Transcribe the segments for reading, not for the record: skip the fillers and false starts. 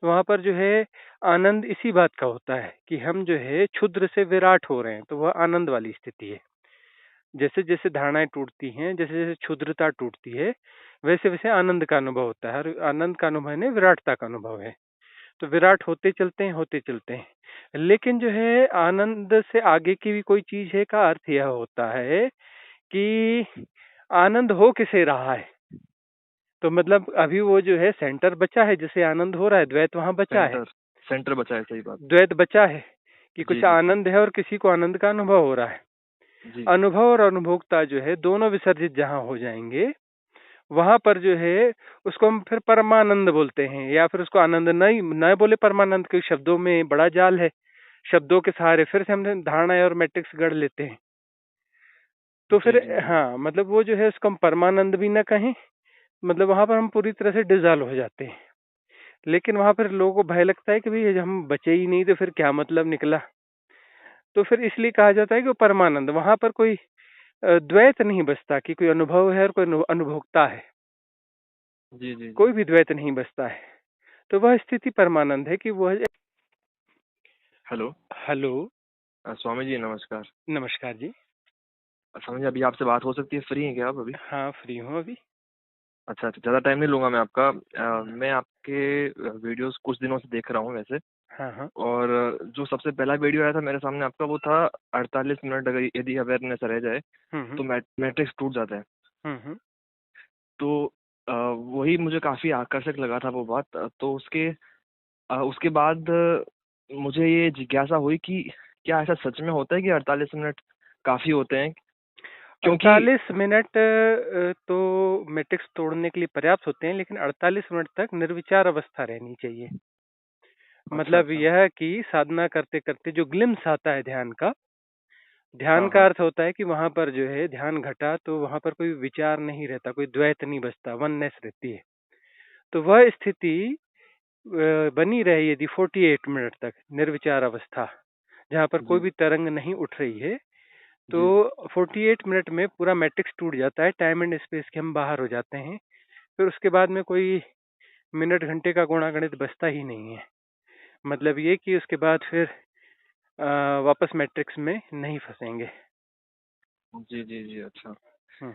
तो वहाँ पर जो है आनंद इसी बात का होता है कि हम जो है क्षुद्र से विराट हो रहे हैं, तो वह आनंद वाली स्थिति है। जैसे-जैसे धारणाएँ टूटती हैं, जैसे-जैसे क्षुद्रता टूटती है, वैसे-वैसे आनंद का अनुभव होता है और आनंद का अनुभव यानी विराटता का अनुभव है। तो विराट होते चलते हैं, होते चलते हैं। लेकिन जो है आनंद से आगे की भी कोई चीज़ है का अर्थ यह होता है कि आनंद हो किसे रहा है? तो मतलब अभी वो जो है सेंटर बचा है जिसे आनंद हो रहा है, द्वैत वहाँ बचा है। सेंटर सेंटर बचा है, सही बात। द्वैत बचा है कि जी कुछ जी आनंद है और किसी को आनंद का अनुभव हो रहा है। जी। अनुभव और अनुभोक्ता जो है दोनों विसर्जित जहाँ हो जाएँगे, वहाँ पर जो है उसको हम फिर परमानंद बोलते हैं या फिर उसको आनंद नहीं न बोले परमानंद के शब्दों में बड़ा जाल है। शब्दों के सहारे फिर से हमने धारणा और मैट्रिक्स गढ़ लेते हैं। तो जी फिर जी जी। हाँ, मतलब वो जो है उसको हम परमानंद भी ना कहें, मतलब वहाँ पर हम पूरी तरह से डिसॉल्व हो जाते हैं। लेकिन वहाँ पर लोगों को भय लगता है कि भई हम बचे ही नहीं तो फिर क्या मतलब निकला? तो फिर इसलिए कहा जाता है कि वो परमानंद वहाँ पर कोई द्वैत नहीं बचता कि कोई अनुभव है और कोई अनुभोक्ता है। जी जी जी। कोई भी द्वैत नहीं बचता है। तो वह स्थिति परमानंद है कि वह हेलो। हेलो, स्वामी जी नमस्कार। नमस्कार जी। स्वामी जी, अभी आपसे बात हो सकती है? फ्री हैं क्या आप अभी? हाँ, फ्री हूँ अभी। अच्छा अच्छा, ज़्यादा टाइम नहीं लूँगा मैं आपका। मैं आपके वीडियोस कुछ दिनों से देख रहा हूँ वैसे। हाँ, हाँ। और जो सबसे पहला वीडियो आया था मेरे सामने आपका, वो था 48 मिनट अगर यदि अवेयरनेस रह जाए हुँ, हुँ। तो मैट्रिक्स टूट जाता है। हुँ, हुँ। तो वही मुझे काफ़ी आकर्षक लगा था वो बात। तो उसके बाद मुझे ये जिज्ञासा हुई कि क्या ऐसा सच में होता है कि 48 मिनट काफ़ी होते हैं? क्योंकि 48 मिनट तो मैट्रिक्स तोड़ने के लिए पर्याप्त होते हैं, लेकिन 48 मिनट तक निर्विचार अवस्था रहनी चाहिए। अच्छा मतलब अच्छा। यह कि साधना करते-करते जो ग्लिम्स आता है ध्यान का, ध्यान हाँ का हाँ। अर्थ होता है कि वहाँ पर जो है ध्यान घटा तो वहाँ पर कोई विचार नहीं रहता, कोई द्वैत नहीं बचता, वननेस रहती है। तो वह स्थिति बनी रहे यदि 48 मिनट तक निर्विचार अवस्था, जहाँ पर कोई जी भी तरंग नहीं उठ रही है, जी। तो 48 मिनट में पूरा मैट्रिक्स टूट जाता है, टाइम एंड स्पेस के हम बाहर हो जाते हैं। फिर उसके बाद में कोई मिनट घंटे का गुणा-गणित बचता ही नहीं है। मतलब ये कि उसके बाद फिर वापस मैट्रिक्स में नहीं फँसेंगे। जी जी जी। अच्छा। हुँ।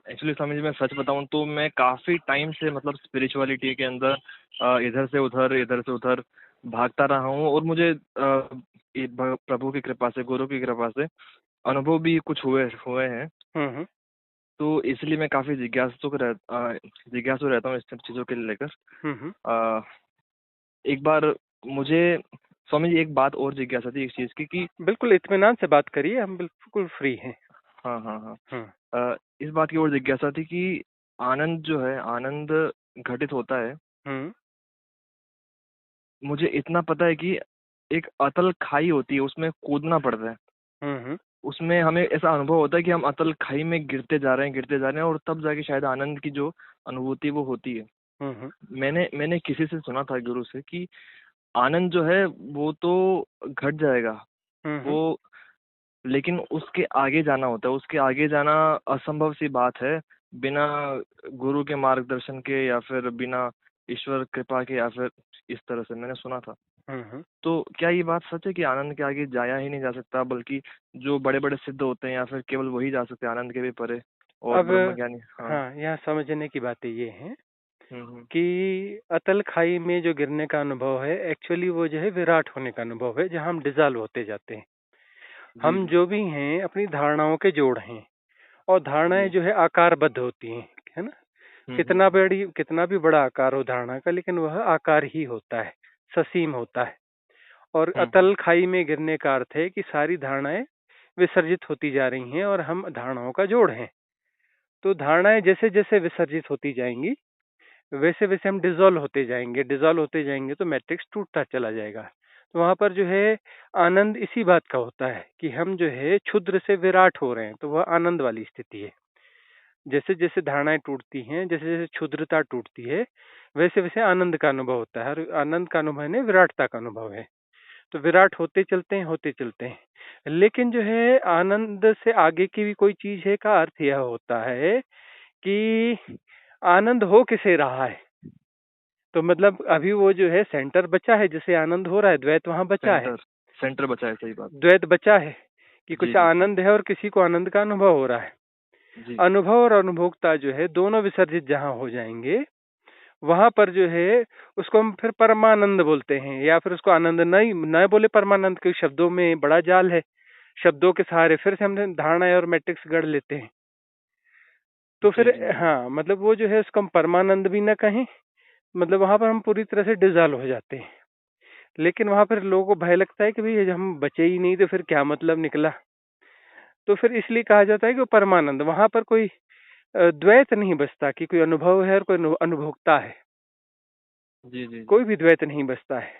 एक्चुअली स्वामी जी, मैं सच बताऊं तो मैं काफ़ी टाइम से मतलब स्पिरिचुअलिटी के अंदर इधर से उधर भागता रहा हूँ। और मुझे प्रभु की कृपा से, गुरु की कृपा से अनुभव भी कुछ हुए हुए हैं। हुँ, हुँ। तो इसलिए मैं काफ़ी जिज्ञासु रहता हूँ इस सब चीज़ों के लेकर। हुँ, हुँ। अ, एक बार मुझे स्वामी जी एक बात और जिज्ञासा थी इस चीज़ की कि बिल्कुल इत्मीनान से बात करिए, हम बिल्कुल फ्री हैं। हाँ हाँ हाँ। हुँ। इस बात की और जिज्ञासा थी कि आनंद जो है, आनंद घटित होता है। हुँ। मुझे इतना पता है कि एक अतल खाई होती है, उसमें कूदना पड़ता है। हुँ, हुँ। उसमें हमें ऐसा अनुभव होता है कि हम अतल खाई में गिरते जा रहे हैं, और तब जाके शायद आनंद की जो अनुभूति वो होती है। हुँ, हुँ। मैंने किसी से सुना था, गुरु से, कि आनंद जो है वो तो घट जाएगा हुँ, हुँ। वो, लेकिन उसके आगे जाना होता है। उसके आगे जाना असंभव सी बात है, बिना गुरु के मार्गदर्शन के या फिर बिना ईश्वर कृपा के, या फिर इस तरह से मैंने सुना था। हुँ, हुँ। तो क्या ये बात सच है कि आनंद के आगे जाया ही नहीं जा सकता, बल्कि जो बड़े बड़े सिद्ध होते हैं या फिर केवल वही जा सकते हैं आनंद के भी परे, और अब ब्रह्मज्ञानी? हाँ। हाँ, यहाँ समझने की बातें ये हैं हम्म। कि अतल खाई में जो गिरने का अनुभव है, एक्चुअली वो जो है विराट होने का अनुभव है, जहाँ हम डिसॉल्व होते जाते हैं। जी हम जी जो भी हैं, अपनी धारणाओं के जोड़ हैं और धारणाएँ जी। जो है आकारबद्ध होती हैं, है ना? हम्म। कितना भी बड़ा आकार हो धारणा का, लेकिन वह आकार ही होता है, ससीम होता है। और हम्म। अतल खाई में गिरने का अर्थ है कि सारी धारणाएँ विसर्जित होती जा रही हैं और हम धारणाओं का जोड़ हैं। तो धारणाएँ जैसे-जैसे विसर्जित होती जाएँगी, वैसे-वैसे हम डिसॉल्व होते जाएँगे तो मैट्रिक्स टूटता चला जाएगा। तो वहाँ पर जो है आनंद इसी बात का होता है कि हम जो है क्षुद्र से विराट हो रहे हैं, तो वह आनंद वाली स्थिति है। जैसे-जैसे धारणाएँ टूटती हैं, जैसे-जैसे क्षुद्रता टूटती है, वैसे-वैसे आनंद का अनुभव होता है और आनंद का अनुभव यानी विराटता का अनुभव है। तो विराट होते चलते हैं, होते चलते हैं। लेकिन जो है आनंद से आगे की भी कोई चीज़ है का अर्थ यह होता है कि आनंद हो किसे रहा है? तो मतलब अभी वो जो है सेंटर बचा है जिसे आनंद हो रहा है, द्वैत वहां बचा है। सेंटर सेंटर बचा है, सही बात। द्वैत बचा है कि जी कुछ जी आनंद है और किसी को आनंद का अनुभव हो रहा है। जी। अनुभव और अनुभोक्ता जो है दोनों विसर्जित जहां हो जाएंगे, वहां पर जो है उसको हम फिर परमानंद बोलते हैं, या फिर उसको आनंद नहीं न बोले परमानंद, के शब्दों में बड़ा जाल है। शब्दों के सहारे फिर से हमने धारणा और मैट्रिक्स गढ़ लेते हैं। तो जी फिर जी जी। हाँ, मतलब वो जो है उसको हम परमानंद भी ना कहें, मतलब वहां पर हम पूरी तरह से डिजॉल्व हो जाते हैं। लेकिन वहां पर लोगों को भय लगता है कि भाई हम बचे ही नहीं तो फिर क्या मतलब निकला। तो फिर इसलिए कहा जाता है कि वो परमानंद, वहां पर कोई द्वैत नहीं बचता कि कोई अनुभव है और कोई अनुभोक्ता है, जी जी जी। कोई भी द्वैत नहीं बचता है।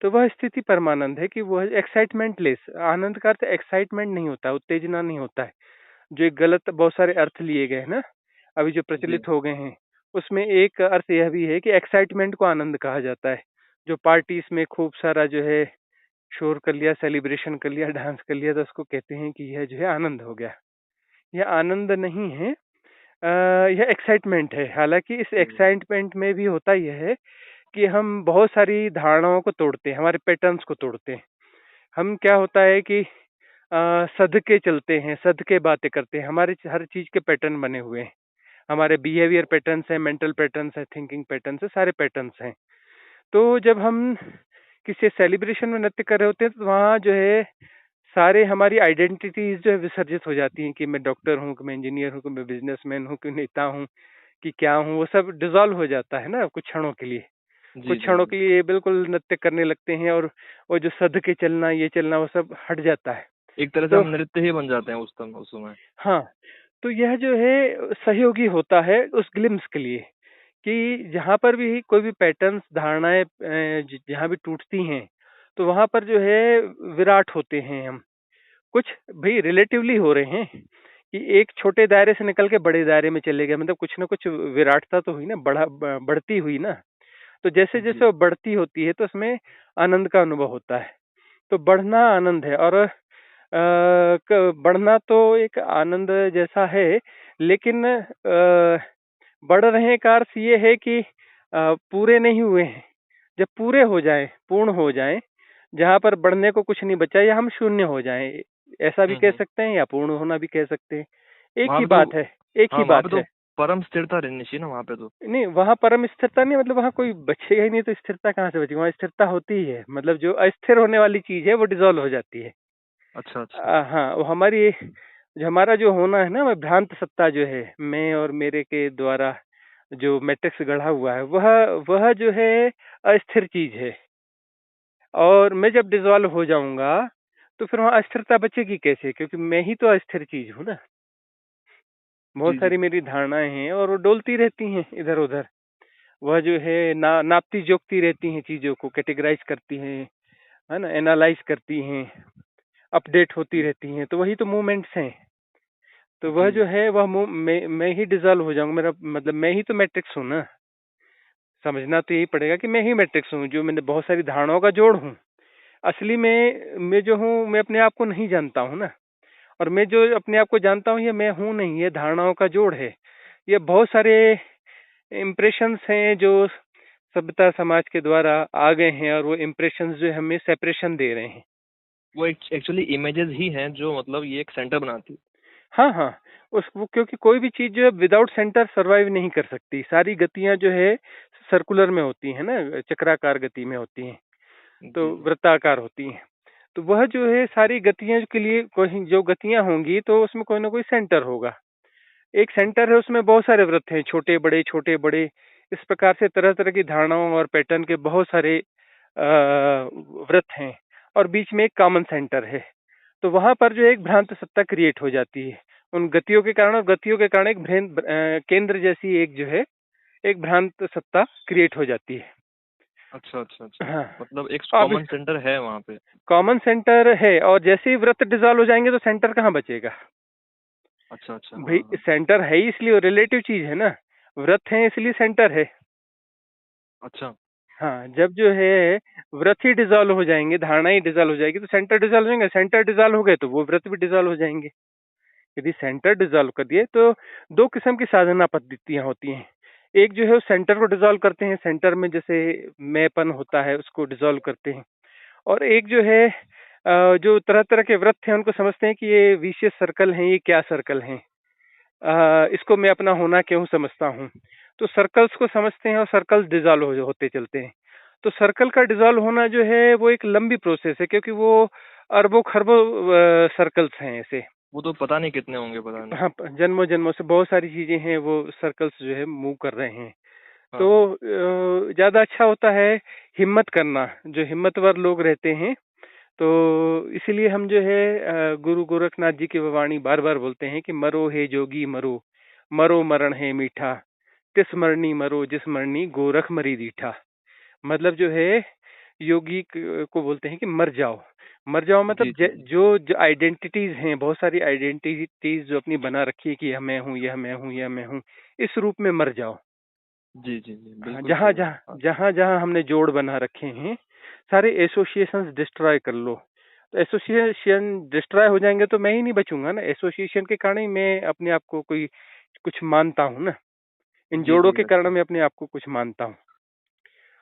तो वह स्थिति परमानंद है कि वह एक्साइटमेंट लेस, आनंद का अर्थ एक्साइटमेंट नहीं होता, उत्तेजना नहीं होता है। जो एक गलत बहुत सारे अर्थ लिए गए हैं ना, अभी जो जी प्रचलित हो गए हैं, उसमें एक अर्थ यह भी है कि एक्साइटमेंट को आनंद कहा जाता है। जो पार्टीज में खूब सारा जो है शोर कर लिया, सेलिब्रेशन कर लिया, डांस कर लिया, तो उसको कहते हैं कि यह जो है आनंद हो गया। यह आनंद नहीं है, यह एक्साइटमेंट है। हालांकि इस जी। एक्साइटमेंट में भी होता यह है कि हम बहुत सारी धारणाओं को तोड़ते हैं, हमारे पैटर्न्स को तोड़ते हैं। हम क्या होता है कि सद के चलते हैं, सद के बातें करते हैं, हमारे हर चीज के पैटर्न बने हुए हैं। हमारे बिहेवियर पैटर्न्स हैं, मेंटल पैटर्न्स हैं, थिंकिंग पैटर्न्स हैं, सारे पैटर्न्स हैं। तो जब हम किसी सेलिब्रेशन में नृत्य कर रहे होते हैं तो वहाँ जो है सारे हमारी आइडेंटिटीज जो है विसर्जित हो जाती हैं कि मैं डॉक्टर हूँ, कि मैं इंजीनियर हूँ, कि मैं बिजनेसमैन हूँ, कि नेता हूँ, कि क्या हूँ। वो सब डिसॉल्व हो जाता है ना कुछ क्षणों के लिए। जी कुछ जी क्षणों जी। के लिए बिल्कुल नृत्य करने लगते हैं, और वो जो सद के चलना, ये चलना, वो सब हट जाता है। एक तरह से तो हम नृत्य ही बन जाते हैं उस समय। हाँ, तो यह जो है सहयोगी होता है उस ग्लिम्स के लिए, कि जहाँ पर भी कोई भी पैटर्न्स, धारणाएं जहाँ भी टूटती हैं, तो वहाँ पर जो है विराट होते हैं हम। कुछ भाई रिलेटिवली हो रहे हैं कि एक छोटे दायरे से निकल के बड़े दायरे में चले गए, मतलब कुछ ना कुछ विराटता तो हुई ना, बढ़ती हुई ना। तो जैसे जैसे जी। वो बढ़ती होती है तो उसमें आनंद का अनुभव होता है। तो बढ़ना आनंद है, और बढ़ना तो एक आनंद जैसा है। लेकिन बढ़ रहे का अर्थ ये है कि पूरे नहीं हुए हैं। जब पूरे हो जाएं, पूर्ण हो जाएं, जहां पर बढ़ने को कुछ नहीं बचा, या हम शून्य हो जाएं, ऐसा भी कह हम्म। सकते हैं, या पूर्ण होना भी कह सकते हैं। एक वहां ही पे तो, बात है, एक ही हाँ वहां पे बात तो है। परम स्थिरता रहनी चाहिए ना वहां पे तो। नहीं, वहां परम स्थिरता नहीं, मतलब वहां कोई बचेगा ही नहीं, तो स्थिरता कहाँ से बचेगी? वहां स्थिरता होती ही है, मतलब जो अस्थिर होने वाली चीज है वो डिसॉल्व हो जाती है। अच्छा अच्छा। हाँ, वो हमारी जो हमारा जो होना है ना, वह भ्रांत सत्ता जो है, मैं और मेरे के द्वारा जो मैट्रिक्स गढ़ा हुआ है, वह जो है अस्थिर चीज है। और मैं जब डिसॉल्व हो जाऊंगा तो फिर वहां अस्थिरता बचेगी कैसे? क्योंकि मैं ही तो अस्थिर चीज हूँ ना। बहुत जी जी। सारी मेरी धारणाएं हैं और वो डोलती रहती हैं इधर उधर। वह जो है नापती जोखती रहती हैं, चीजों को कैटेगराइज करती हैं, है ना, एनालाइज करती हैं, अपडेट होती जी रहती हैं। तो वही तो मूवमेंट्स हैं। तो वह जी। जो है वह मैं ही डिसॉल्व हो जाऊंगा। मेरा मतलब मैं ही तो मैट्रिक्स हूँ ना। समझना तो यही पड़ेगा कि मैं ही मैट्रिक्स हूँ, जो मैंने बहुत सारी धारणाओं का जोड़ हूँ। असली में मैं जो हूँ, मैं अपने आप को नहीं जानता हूँ ना। और मैं जो अपने आप को जानता हूँ, ये मैं हूँ नहीं, ये धारणाओं का जोड़ है। ये बहुत सारे इम्प्रेशंस हैं जो सभ्यता समाज के द्वारा आ गए हैं, और वो इम्प्रेशंस जो हमें सेपरेशन दे रहे हैं। वो एक्चुअली इमेजेस ही हैं जो मतलब ये एक सेंटर बनाती है। हाँ हाँ, उस वो क्योंकि कोई भी चीज जो है विदाउट सेंटर सरवाइव नहीं कर सकती। सारी गतियां जो है सर्कुलर में होती है ना, चक्राकार गति में होती हैं, तो जी जी। वृत्ताकार होती हैं। तो वह जो है सारी गतियां के लिए कोई जो गतियां होंगी तो उसमें कोई ना कोई सेंटर होगा। एक सेंटर है, उसमें बहुत सारे वृत्त हैं, छोटे बड़े छोटे बड़े। इस प्रकार से तरह तरह की धारणाओं और पैटर्न के बहुत सारे वृत्त हैं, और बीच में एक कॉमन सेंटर है। तो वहां पर जो एक भ्रांत सत्ता क्रिएट हो जाती है उन गतियों के कारण, और गतियों के कारण एक केंद्र जैसी एक जो है एक भ्रांत सत्ता क्रिएट हो जाती है। अच्छा अच्छा अच्छा। हाँ, मतलब एक अब कॉमन सेंटर है वहां पे। कॉमन सेंटर है, और जैसे ही वृत्त डिसॉल्व हो जाएंगे तो सेंटर कहाँ बचेगा? अच्छा अच्छा, भाई हाँ हाँ। सेंटर है ही इसलिए, रिलेटिव चीज है ना। वृत्त है इसलिए सेंटर है। अच्छा। हाँ, जब जो है वृत्त ही डिसॉल्व हो जाएंगे, धारणा ही डिसॉल्व हो जाएगी, तो सेंटर डिसॉल्व हो जाएंगे। सेंटर डिसॉल्व हो गए तो वो वृत्त भी डिसॉल्व हो जाएंगे। यदि सेंटर डिसॉल्व कर दिए तो दो किस्म की साधना पद्धतियां होती हैं। एक जो है वो सेंटर को डिसॉल्व करते हैं, सेंटर में जैसे मैंपन होता है उसको डिसॉल्व करते हैं। और एक जो है जो तरह तरह के व्रत हैं उनको समझते हैं कि ये विशेष सर्कल हैं, ये क्या सर्कल हैं, इसको मैं अपना होना क्यों समझता हूँ। तो सर्कल्स को समझते हैं और सर्कल्स डिसॉल्व होते चलते हैं। तो सर्कल का डिसॉल्व होना जो है वो एक लंबी प्रोसेस है, क्योंकि वो अरबों खरबों सर्कल्स हैं ऐसे। वो तो पता नहीं कितने होंगे, पता नहीं। हाँ, जन्मों जन्मों से बहुत सारी चीजें हैं, वो सर्कल्स जो है मूव कर रहे हैं। हाँ तो हाँ। ज्यादा अच्छा होता है हिम्मत करना, जो हिम्मतवर लोग रहते हैं। तो इसीलिए हम जो है गुरु गोरखनाथ जी की वाणी बार बार बोलते हैं कि मरो हे जोगी मरो, मरो मरण है मीठा, तिस मरनी मरो जिस मरनी गोरख मरी दीठा। मतलब जो है योगी को बोलते हैं कि मर जाओ। मर जाओ जी मतलब जी जी। जो आइडेंटिटीज हैं, बहुत सारी आइडेंटिटीज जो अपनी बना रखी है कि यह मैं हूँ, यह मैं हूँ, यह मैं हूँ, इस रूप में मर जाओ। जी जी जी, हाँ, बिल्कुल जहाँ सही बात। जहाँ हाँ। जहाँ जहाँ हमने जोड़ बना रखे हैं, सारे एसोसिएशंस डिस्ट्रॉय कर लो। तो एसोसिएशन डिस्ट्रॉय हो जाएंगे तो मैं ही नहीं बचूंगा ना, एसोसिएशन के कारण ही मैं अपने आप को कोई कुछ मानता हूँ ना, इन जी जोड़ों जी, के कारण अच्छा मैं अपने आप को कुछ मानता हूँ।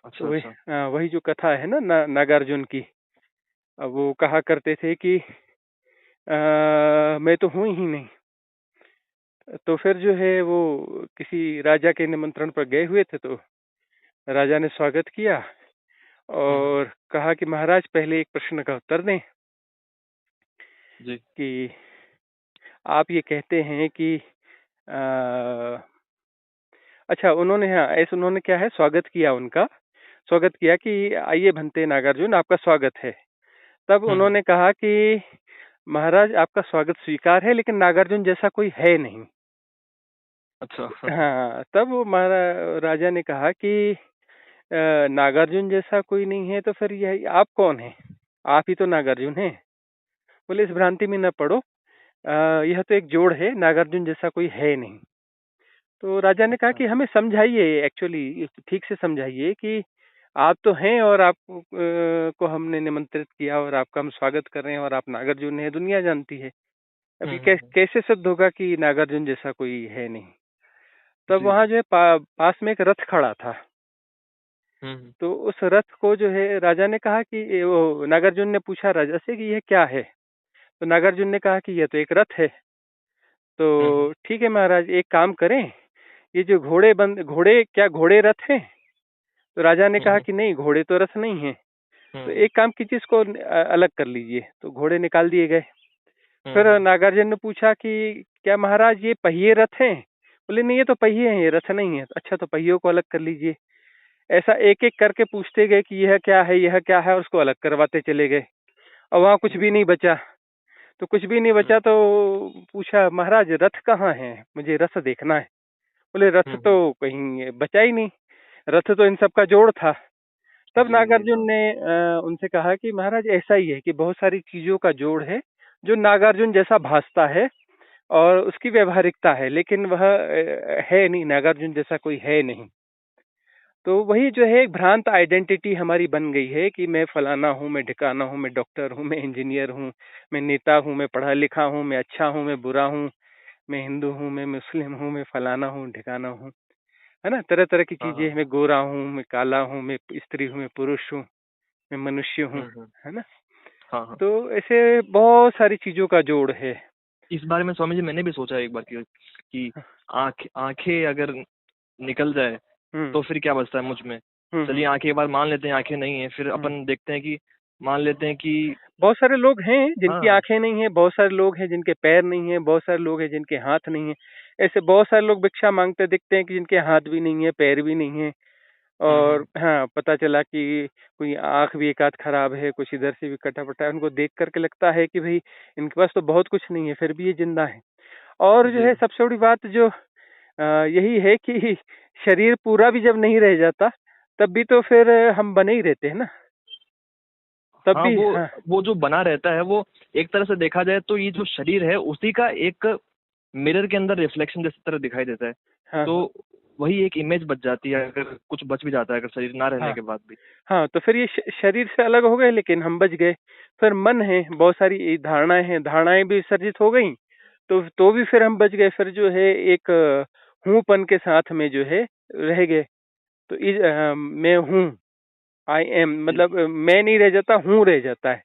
अच्छा तो वही अच्छा। वही जो कथा है ना नागार्जुन की, वो कहा करते थे कि मैं तो हूँ ही नहीं। तो फिर जो है वो किसी राजा के निमंत्रण पर गए हुए थे, तो राजा ने स्वागत किया हम्म। और कहा कि महाराज पहले एक प्रश्न का उत्तर दें जी। कि आप ये कहते हैं कि अ, अच्छा, उन्होंने, हाँ ऐसे उन्होंने क्या है स्वागत किया उनका, स्वागत किया कि आइए भंते नागार्जुन, आपका स्वागत है। तब हम्म। उन्होंने कहा कि महाराज आपका स्वागत स्वीकार है, लेकिन नागार्जुन जैसा कोई है नहीं। अच्छा। हाँ, तब वो राजा ने कहा कि नागार्जुन जैसा कोई नहीं है, तो फिर यह आप कौन हैं? आप ही तो नागार्जुन हैं। बोले इस भ्रांति में न पड़ो, यह तो एक जोड़ है, नागार्जुन जैसा कोई है नहीं। तो राजा ने कहा अच्छा। कि हमें समझाइए, एक्चुअली ठीक से समझाइए कि आप तो हैं और आप को हमने निमंत्रित किया और आपका हम स्वागत कर रहे हैं और आप नागार्जुन हैं, दुनिया जानती है। अभी हम्म। कैसे सिद्ध होगा कि नागार्जुन जैसा कोई है नहीं? तब जी वहां जी। जो है पास में एक रथ खड़ा था। हम्म। तो उस रथ को जो है राजा ने कहा कि वो नागार्जुन ने पूछा राजा से कि यह क्या है? तो नागार्जुन ने कहा कि यह तो एक रथ है। तो ठीक है महाराज, एक काम करें, ये जो घोड़े क्या घोड़े रथ हैं? तो राजा ने कहा हम्म। कि नहीं, घोड़े तो रथ नहीं है। तो हम्म। एक काम कीजिए, इसको अलग कर लीजिए। तो घोड़े निकाल दिए गए। फिर हम्म। नागार्जुन ने पूछा कि क्या महाराज ये पहिए रथ हैं? बोले नहीं, ये तो पहिए हैं, ये रथ नहीं है। अच्छा, तो पहियों को अलग कर लीजिए। ऐसा एक एक करके पूछते गए कि यह क्या है, यह क्या है, और उसको अलग करवाते चले गए। और वहां कुछ भी नहीं बचा। तो कुछ भी नहीं बचा तो पूछा महाराज रथ कहाँ है, मुझे रथ देखना है। बोले रथ हम्म। तो कहीं बचा ही नहीं, रथ तो इन सब का जोड़ था। तब जी जी, नागार्जुन हाँ। ने उनसे कहा कि महाराज ऐसा ही है कि बहुत सारी चीजों का जोड़ है जो नागार्जुन जैसा भासता है और उसकी व्यवहारिकता है, लेकिन वह है नहीं, नागार्जुन जैसा कोई है नहीं। तो वही जो है एक भ्रांत आइडेंटिटी हमारी बन गई है कि मैं फलाना हूँ, मैं ढिकाना हूँ, मैं डॉक्टर हूँ, मैं इंजीनियर हूँ, मैं नेता हूँ, मैं पढ़ा लिखा हूँ, मैं अच्छा हूँ, मैं बुरा हूँ, मैं हिंदू हूँ, मैं मुस्लिम हूँ, मैं फलाना हूँ, ढिकाना हूँ, है ना, तरह तरह की हाँ चीजें। हाँ। मैं गोरा हूँ, मैं काला हूँ, मैं स्त्री हूँ, मैं पुरुष हूँ, मैं मनुष्य हूँ, हम्म। है ना। हाँ हाँ। तो ऐसे बहुत सारी चीजों का जोड़ है। इस बारे में स्वामी जी मैंने भी सोचा एक बार कि आंखें अगर निकल जाए हम्म तो फिर क्या बचता है मुझ में। हम्म। चलिए आंखें एक बार मान लेते हैं आंखें नहीं है, फिर हम्म। अपन देखते हैं कि मान लेते हैं कि बहुत सारे लोग हैं जिनकी हाँ। आंखें नहीं है, बहुत सारे लोग हैं जिनके पैर नहीं है, बहुत सारे लोग हैं जिनके हाथ नहीं है। ऐसे बहुत सारे लोग भिक्षा मांगते दिखते हैं कि जिनके हाथ भी नहीं है, पैर भी नहीं है। और हम्म। हाँ, पता चला कि कोई आंख भी एक आध खराब है, कुछ इधर से भी कटा पटा है। उनको देख करके लगता है कि भाई इनके पास तो बहुत कुछ नहीं है, फिर भी ये जिंदा है। और जो जी। है सबसे बड़ी बात जो यही है कि शरीर पूरा भी जब नहीं रह जाता, तब भी तो फिर हम बने ही रहते हैं ना, तब हाँ, भी। वो हाँ वो जो बना रहता है वो एक तरह से देखा जाए तो ये जो शरीर है उसी का एक मिरर के अंदर रिफ्लेक्शन जैसी तरह दिखाई देता है। हाँ तो वही एक इमेज बच जाती है, अगर कुछ बच भी जाता है अगर शरीर ना रहने हाँ के बाद भी। हाँ। तो फिर ये शरीर से अलग हो गए, लेकिन हम बच गए। फिर मन है, बहुत सारी धारणाएं हैं, धारणाएं भी विसर्जित हो गई, तो भी फिर हम बच गए। फिर जो है एक हूँपन के साथ में जो है रह गए। तो मैं हूँ, आई एम, जी। मतलब मैं नहीं रह जाता, हूँ रह जाता है,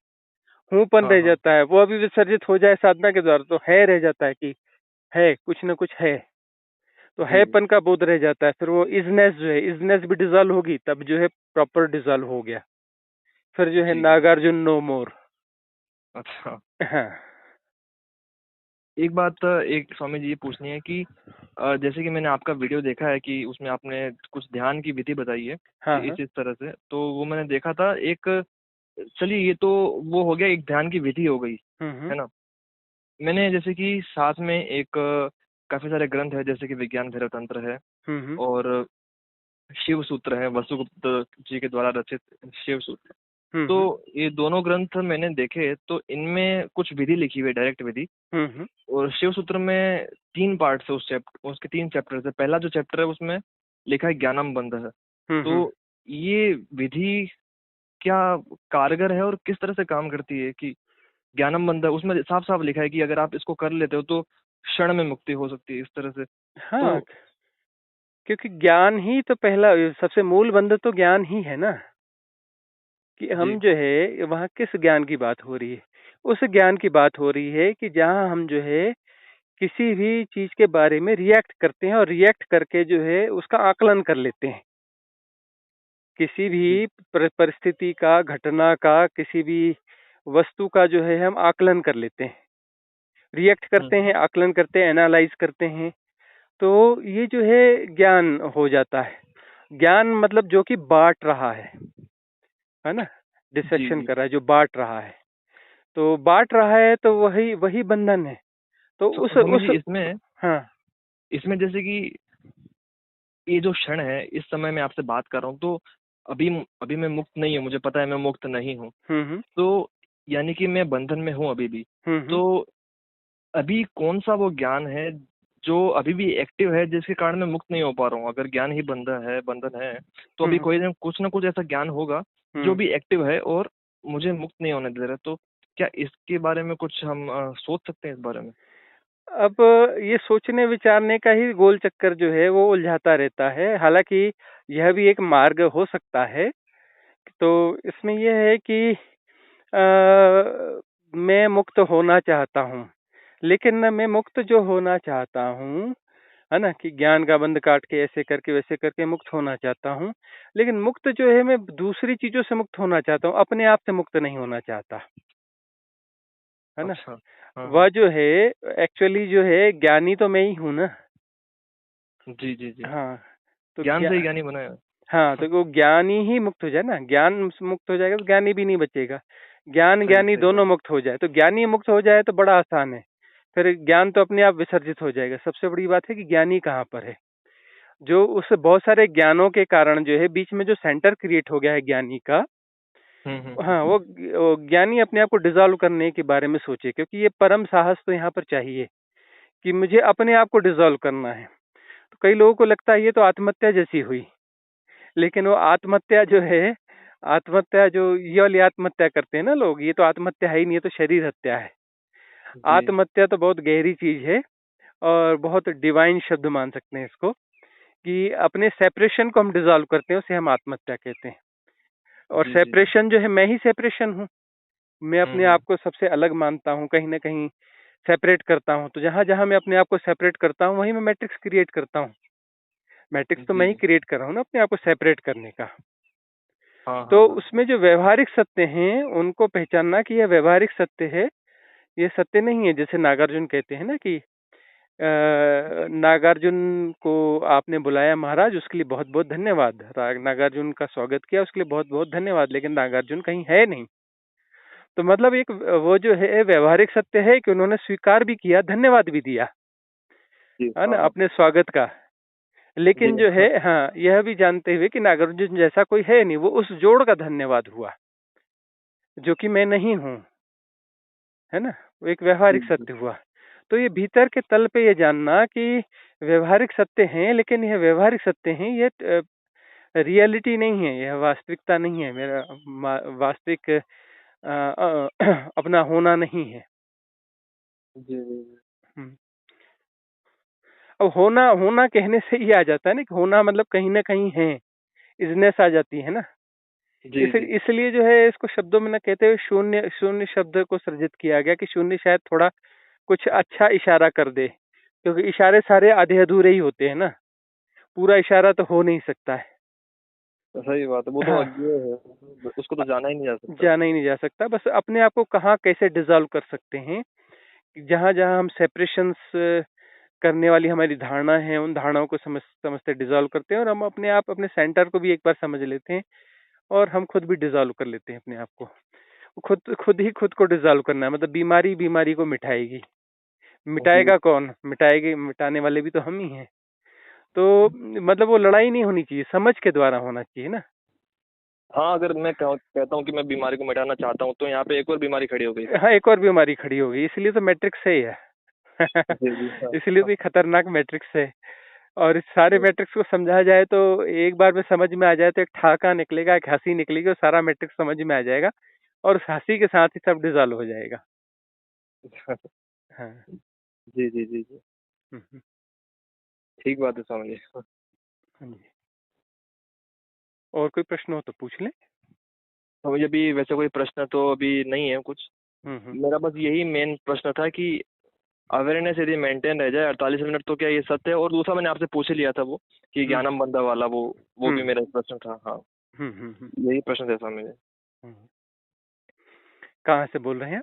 हूँपन हाँ, रह हाँ। जाता है। वो अभी विसर्जित हो जाए साधना के द्वारा तो है रह जाता है कि है, कुछ ना कुछ है। तो जी, जी। हैपन का बोध रह जाता है। फिर वो इजनेस जो है, इजनेस भी डिजॉल्व होगी, तब जो है प्रॉपर डिजॉल्व हो गया। फिर जो है जी, जी। नागार्जुन नो मोर। अच्छा। हाँ एक बात एक स्वामी जी ये पूछनी है कि जैसे कि मैंने आपका वीडियो देखा है कि उसमें आपने कुछ ध्यान की विधि बताई है हाँ हाँ। इस तरह से, तो वो मैंने देखा था एक। चलिए ये तो वो हो गया, एक ध्यान की विधि हो गई, हम्म। है ना। मैंने जैसे कि साथ में एक काफी सारे ग्रंथ है, जैसे कि विज्ञान भैरव तंत्र है हम्म। और शिव सूत्र है, वसुगुप्त जी के द्वारा रचित शिव सूत्र। तो हम्म। ये दोनों ग्रंथ मैंने देखे, तो इनमें कुछ विधि लिखी हुई है, डायरेक्ट विधि। हम्म। और शिव सूत्र में 3 पार्ट है, उसके 3 चैप्टर है। पहला जो चैप्टर है उसमें लिखा है ज्ञानम बंध है। तो हम्म। ये विधि क्या कारगर है और किस तरह से काम करती है कि ज्ञानम बंध है, उसमें साफ साफ लिखा है कि अगर आप इसको कर लेते हो तो क्षण में मुक्ति हो सकती है, इस तरह से। हाँ, तो क्योंकि ज्ञान ही तो पहला, सबसे मूल बंध तो ज्ञान ही है ना। कि हम जी। जो है वहाँ किस ज्ञान की बात हो रही है? उस ज्ञान की बात हो रही है कि जहाँ हम जो है किसी भी चीज के बारे में रिएक्ट करते हैं और रिएक्ट करके जो है उसका आकलन कर लेते हैं। किसी जी। भी परिस्थिति का, घटना का, किसी भी वस्तु का जो है हम आकलन कर लेते हैं, रिएक्ट करते हम्म। हैं, आकलन करते हैं, एनालाइज करते हैं। तो ये जो है ज्ञान हो जाता है। ज्ञान मतलब जो कि बांट रहा है ना, जी, डिसेक्शन जी। कर रहा है, जो बांट रहा है। तो बांट रहा है तो वही वही बंधन है। तो तो उस स्वामी उस जी इसमें हाँ। इसमें जैसे कि ये जो क्षण है, इस समय मैं आपसे बात कर रहा हूँ, तो अभी अभी मैं मुक्त नहीं हूँ, मुझे पता है मैं मुक्त नहीं हूँ। हम्म। तो यानी कि मैं बंधन में हूँ अभी भी। हम्म। तो अभी कौन सा वो ज्ञान है जो अभी भी एक्टिव है, जिसके कारण मैं मुक्त नहीं हो पा रहा हूँ? अगर ज्ञान ही बंधन है, तो अभी हम्म। कोई ना कुछ ऐसा ज्ञान होगा जो हम्म। भी एक्टिव है और मुझे मुक्त नहीं होने दे रहा। तो क्या इसके बारे में कुछ हम सोच सकते हैं इस बारे में? अब ये सोचने विचारने का ही गोल चक्कर जो है वो उलझाता रहता है। हालांकि यह भी एक मार्ग हो सकता है। तो इसमें यह है कि मैं मुक्त होना चाहता हूँ, लेकिन ना मैं मुक्त जो होना चाहता हूँ, है ना, कि ज्ञान का बंध काट के ऐसे करके वैसे करके मुक्त होना चाहता हूँ। लेकिन मुक्त जो है मैं दूसरी चीजों से मुक्त होना चाहता हूँ, अपने आप से मुक्त नहीं होना चाहता, है ना। अच्छा। हाँ, हाँ। वह जो है एक्चुअली जो है ज्ञानी तो मैं ही हूँ ना। जी, जी, जी। हाँ। तो ज्ञान से ही ज्ञानी बनाया। हाँ, तो वो ज्ञानी ही मुक्त हो जाए ना, ज्ञान से मुक्त हो जाएगा तो ज्ञानी भी नहीं बचेगा। ज्ञान सही, ज्ञानी सही दोनों बात। मुक्त हो जाए, तो ज्ञानी मुक्त हो जाए तो बड़ा आसान है। फिर ज्ञान तो अपने आप विसर्जित हो जाएगा। सबसे बड़ी बात है कि ज्ञानी कहाँ पर है। जो उस बहुत सारे ज्ञानों के कारण जो है बीच में जो सेंटर क्रिएट हो गया है ज्ञानी का, हम्म, हम्म, हाँ, वो ज्ञानी अपने आप को डिसॉल्व करने के बारे में सोचे, क्योंकि ये परम साहस तो यहाँ पर चाहिए कि मुझे अपने आप को डिसॉल्व करना है। तो कई लोगों को लगता है ये तो आत्महत्या जैसी हुई, लेकिन वो आत्महत्या जो है, आत्महत्या जो ये वाली आत्महत्या करते हैं ना लोग, ये तो आत्महत्या है ही नहीं, ये तो शरीर हत्या है। जी। आत्महत्या तो बहुत गहरी चीज है और बहुत डिवाइन शब्द मान सकते हैं इसको, कि अपने सेपरेशन को हम डिसॉल्व करते हैं, उसे हम आत्महत्या कहते हैं। और जी, जी, जी। सेपरेशन जो है, मैं ही सेपरेशन हूँ। मैं हम्म, अपने हम्म। आप को सबसे अलग मानता हूँ, कहीं ना कहीं सेपरेट करता हूँ। तो जहां जहां मैं अपने आप को सेपरेट करता हूँ वहीं मैं मैट्रिक्स क्रिएट करता हूँ। मैट्रिक्स तो जी, मैं ही जी। क्रिएट कर रहा हूँ ना अपने आप को सेपरेट करने का। हाँ, हाँ, तो हाँ। उसमें जो व्यवहारिक सत्य हैं उनको पहचानना कि यह व्यवहारिक सत्य है, ये सत्य नहीं है। जैसे नागार्जुन कहते हैं ना कि नागार्जुन को आपने बुलाया महाराज, उसके लिए बहुत बहुत धन्यवाद। नागार्जुन का स्वागत किया, उसके लिए बहुत बहुत धन्यवाद, लेकिन नागार्जुन कहीं है नहीं। तो मतलब एक वो जो है व्यवहारिक सत्य है कि उन्होंने स्वीकार भी किया, धन्यवाद भी दिया, जी। है ना, हाँ, हाँ। अपने स्वागत का। जी। लेकिन जो है, हाँ, यह भी जानते हुए कि नागार्जुन जैसा कोई है नहीं, वो उस जोड़ का धन्यवाद हुआ जो कि मैं नहीं हूँ, है ना। वो एक जी, व्यवहारिक जी। सत्य हुआ। तो ये भीतर के तल पे ये जानना कि व्यवहारिक सत्य हैं, लेकिन यह व्यवहारिक सत्य हैं, ये रियलिटी नहीं है, यह वास्तविकता नहीं है, मेरा वास्तविक अपना होना नहीं है। जी, जी, जी। हम्म। अब होना होना कहने से ही आ जाता है ना, कि होना मतलब कहीं ना कहीं है, इजनेस आ जाती है ना। जी जी। इसलिए जो है इसको शब्दों में न कहते हुए शून्य शून्य शब्द को सृजित किया गया, कि शून्य शायद थोड़ा कुछ अच्छा इशारा कर दे, क्योंकि इशारे सारे आधे अधूरे ही होते हैं ना, पूरा इशारा तो हो नहीं सकता है। सही बात है, वो तो हाँ, अज्ञेय है, उसको तो जाना ही नहीं जा सकता। जाना ही नहीं जा सकता, बस अपने आप को कहाँ कैसे डिसॉल्व कर सकते हैं, जहाँ जहाँ हम सेपरेशंस करने वाली हमारी धारणा है, उन धारणाओं को समझते डिसॉल्व करते हैं, और हम अपने आप अपने सेंटर को भी एक बार समझ लेते हैं, और हम खुद भी डिसॉल्व कर लेते हैं अपने आप को। खुद खुद ही खुद को डिसॉल्व करना है, मतलब बीमारी बीमारी को मिटाएगी। जी। मिटाएगा कौन? मिटाएगी, मिटाने वाले भी तो हम ही हैं। तो मतलब वो लड़ाई नहीं होनी चाहिए, समझ के द्वारा होना चाहिए ना। हाँ, अगर मैं कहता हूँ कि मैं बीमारी को मिटाना चाहता हूँ, तो यहाँ पे एक और बीमारी खड़ी हो गई फिर। हाँ, एक और बीमारी खड़ी हो गई, इसलिए तो मैट्रिक्स है ही है। जी जी। हाँ इसलिए तो ये खतरनाक मैट्रिक्स है। और इस सारे हाँ। मैट्रिक्स को समझा जाए तो एक बार में समझ में आ जाए तो एक ठहाका निकलेगा, एक हंसी निकलेगी, और सारा मैट्रिक्स समझ में आ जाएगा, और उस हंसी के साथ ही सब डिसॉल्व हो जाएगा। हाँ। जी जी जी जी। हम्म, ठीक बात है स्वामी जी। हाँ जी। और कोई प्रश्न हो तो पूछ लें। स्वामी जी, अभी वैसे कोई प्रश्न तो अभी नहीं है कुछ। हम्म। मेरा बस यही मेन प्रश्न था कि अवेयरनेस यदि मेंटेन रह जाए 48 मिनट, तो क्या ये सत्य है? और दूसरा मैंने आपसे पूछ ही लिया था, वो कि हम्म। ज्ञानम बंधा वाला, वो भी हम्म। मेरा प्रश्न था। हाँ, हम्म। यही प्रश्न था स्वामी जी। हम्म। कहाँ से बोल रहे हैं?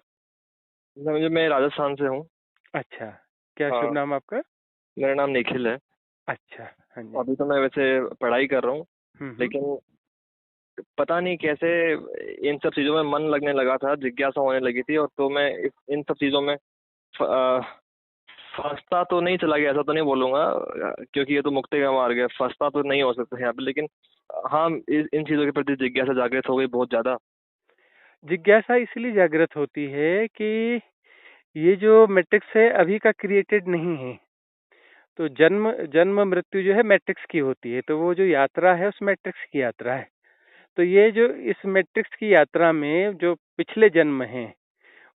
स्वामी जी, मैं राजस्थान से हूँ। अच्छा, क्या शुभ हाँ, नाम आपका? मेरा नाम निखिल है। अच्छा, हाँ जी। अभी तो मैं वैसे पढ़ाई कर रहा हूँ, हम्म। लेकिन पता नहीं कैसे इन सब चीज़ों में मन लगने लगा था, जिज्ञासा होने लगी थी, और तो मैं इन सब चीज़ों में फंसता तो नहीं चला गया, ऐसा तो नहीं बोलूंगा, क्योंकि ये तो मुक्ति का मार्ग है, फंसता तो नहीं हो सकता यहाँ पे, लेकिन हाँ, इन चीज़ों के प्रति जिज्ञासा जागृत हो गई बहुत ज़्यादा। जिज्ञासा इसलिए जागृत होती है कि ये जो मैट्रिक्स है अभी का क्रिएटेड नहीं है। तो जन्म जन्म मृत्यु जो है मैट्रिक्स की होती है, तो वो जो यात्रा है उस मैट्रिक्स की यात्रा है। तो ये जो इस मैट्रिक्स की यात्रा में जो पिछले जन्म हैं,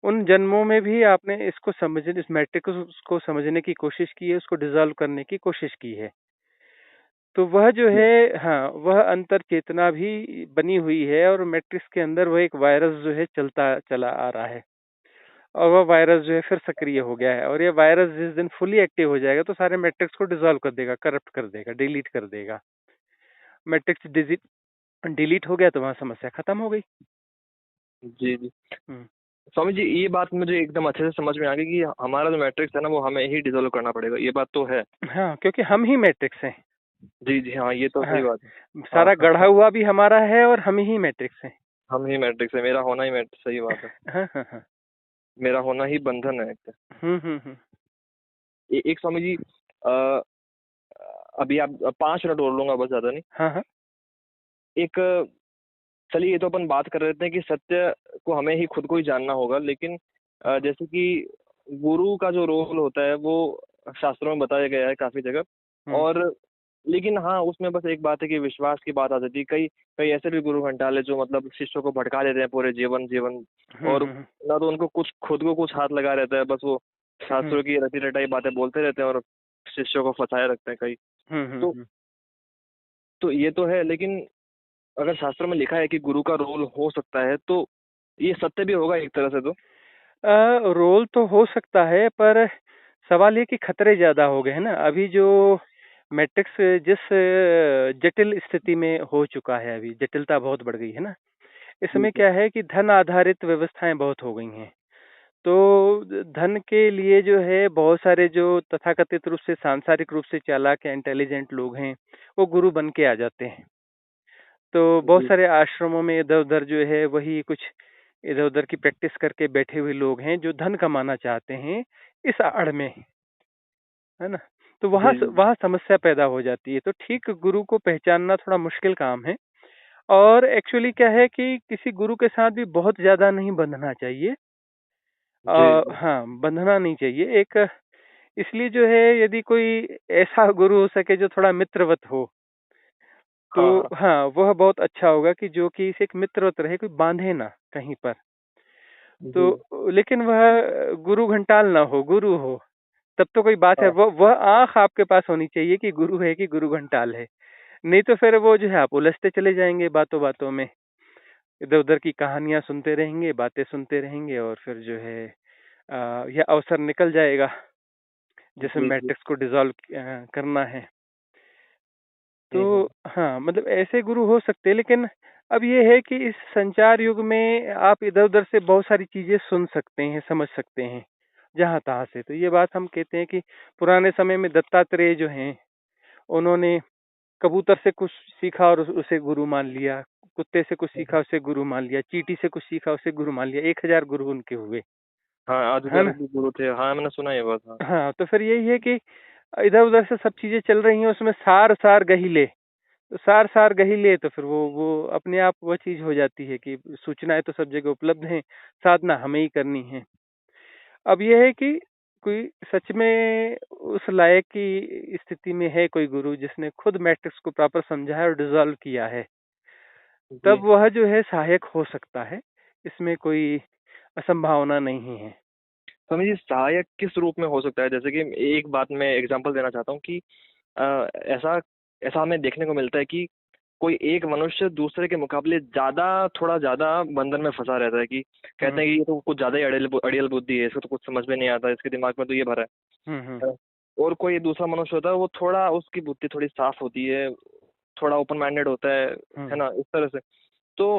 उन जन्मों में भी आपने इसको समझने, इस मैट्रिक्स को समझने की कोशिश की है, उसको डिसॉल्व करने की कोशिश की है। तो वह जो है, हाँ, वह अंतर चेतना भी बनी हुई है, और मैट्रिक्स के अंदर वह एक वायरस जो है चलता चला आ रहा है, और वह वायरस जो है फिर सक्रिय हो गया है, और ये वायरस जिस दिन फुली एक्टिव हो जाएगा तो सारे मैट्रिक्स को डिसॉल्व कर देगा, करप्ट कर देगा, डिलीट कर देगा। मैट्रिक्स डिलीट हो गया तो वहां समस्या खत्म हो गई। जी जी। हम्म। स्वामी जी, ये बात मुझे एकदम अच्छे से समझ में आ गई कि हमारा जो मैट्रिक्स है ना, वो हमें ही डिसॉल्व करना पड़ेगा, ये बात तो है। हाँ, क्योंकि हम ही मैट्रिक्स हैं। जी जी। हाँ, ये तो हाँ, सही बात है। हाँ सारा हाँ गढ़ा हाँ। हुआ भी हमारा है, और हम ही मैट्रिक्स हैं। हम ही मैट्रिक्स है, मेरा होना ही मैट्रिक्स, सही बात है। हाँ हाँ हाँ। मेरा होना ही बंधन है एक। हम्म। एक स्वामी जी, अ, अभी आप 5 मिनट और लूंगा, बस ज्यादा नहीं। हाँ हाँ। एक, चलिए, ये तो अपन बात कर रहे थे कि सत्य को हमें ही खुद को ही जानना होगा, लेकिन जैसे कि गुरु का जो रोल होता है, वो शास्त्रों में बताया गया है काफी जगह। हम्म। और लेकिन हाँ, उसमें बस एक बात है कि विश्वास की बात आ जाती है। कई कई ऐसे भी गुरु घंटाले जो मतलब शिष्यों को भटका देते हैं पूरे जीवन जीवन, और हम्म। ना तो उनको कुछ खुद को कुछ हाथ लगा रहता है, बस वो हम्म। शास्त्रों की रटी रटाई बातें बोलते रहते हैं और शिष्यों को फंसाए रखते हैं कई। तो हम्म। ये तो है, लेकिन अगर शास्त्रों में लिखा है कि गुरु का रोल हो सकता है, तो ये सत्य भी होगा एक तरह से तो। रोल तो हो सकता है, पर सवाल ये कि खतरे ज्यादा हो गए हैं ना अभी। जो मैट्रिक्स जिस जटिल स्थिति में हो चुका है, अभी जटिलता बहुत बढ़ गई है ना। जी इसमें जी क्या है कि धन आधारित व्यवस्थाएं बहुत हो गई हैं। तो धन के लिए जो है बहुत सारे जो तथाकथित रूप से सांसारिक रूप से चालाक या इंटेलिजेंट लोग हैं, वो गुरु बन के आ जाते हैं। तो बहुत जी सारे आश्रमों में इधर उधर जो है वही कुछ इधर उधर की प्रैक्टिस करके बैठे हुए लोग हैं, जो धन कमाना चाहते हैं इस आड़ में, है ना। तो वहाँ जी वहाँ समस्या पैदा हो जाती है। तो ठीक गुरु को पहचानना थोड़ा मुश्किल काम है। और एक्चुअली क्या है कि किसी गुरु के साथ भी बहुत ज्यादा नहीं बंधना चाहिए। जी जी। हाँ, बंधना नहीं चाहिए एक। इसलिए जो है यदि कोई ऐसा गुरु हो सके जो थोड़ा मित्रवत हो, तो हाँ हाँ। हाँ, वह बहुत अच्छा होगा, कि जो कि इसे एक मित्रवत रहे, कोई बांधे ना कहीं पर। जी तो लेकिन वह गुरु घंटाल ना हो, गुरु हो, तब तो कोई बात है, हाँ वह आंख आपके पास होनी चाहिए कि गुरु है कि गुरु घंटाल है। नहीं तो फिर वो जो है आप उलझते चले जाएंगे बातों बातों में, इधर उधर की कहानियां सुनते रहेंगे, बातें सुनते रहेंगे, और फिर जो है यह अवसर निकल जाएगा जिसमें जी जी। मैट्रिक्स को डिसॉल्व करना है। तो हम्म। हाँ, मतलब ऐसे गुरु हो सकते हैं, लेकिन अब ये है कि इस संचार युग में आप इधर उधर से बहुत सारी चीजें सुन सकते हैं, समझ सकते हैं जहाँ तहाँ से। तो ये बात हम कहते हैं कि पुराने समय में दत्तात्रेय जो हैं, उन्होंने कबूतर से कुछ सीखा और उसे गुरु मान लिया, कुत्ते से कुछ सीखा उसे गुरु मान लिया, चींटी से कुछ सीखा उसे गुरु मान लिया, 1000 गुरु उनके हुए, हाँ है ना। आधिकारिक भी गुरु थे, हाँ मैंने सुना ये बात, हाँ। हाँ, तो फिर यही है कि इधर उधर से सब चीजें चल रही हैं, उसमें सार सार गहीले, तो सार सार गहीले, तो फिर वो अपने आप वह चीज हो जाती है कि सूचनाएं तो सब जगह उपलब्ध हैं, साधना हमें ही करनी है। अब यह है कि कोई सच में उस लायक की स्थिति में है कोई गुरु जिसने खुद मैट्रिक्स को प्रॉपर समझा है और डिसॉल्व किया है, जी। तब वह जो है सहायक हो सकता है, इसमें कोई असंभावना नहीं है। स्वामी जी सहायक किस रूप में हो सकता है? जैसे कि एक बात मैं एग्जांपल देना चाहता हूँ कि ऐसा ऐसा हमें देखने को मिलता है कि कोई एक मनुष्य दूसरे के मुकाबले ज्यादा, थोड़ा ज्यादा बंधन में फंसा रहता है, कि कहते हम्म, हैं कि ये तो कुछ ज्यादा ही अड़ियल अड़ियल बुद्धि है, इसको तो कुछ समझ में नहीं आता, इसके दिमाग में तो ये भरा हम्म, है। और कोई दूसरा मनुष्य होता है, वो थोड़ा, उसकी बुद्धि थोड़ी साफ होती है, थोड़ा ओपन माइंडेड होता है हम्म। ना, इस तरह से। तो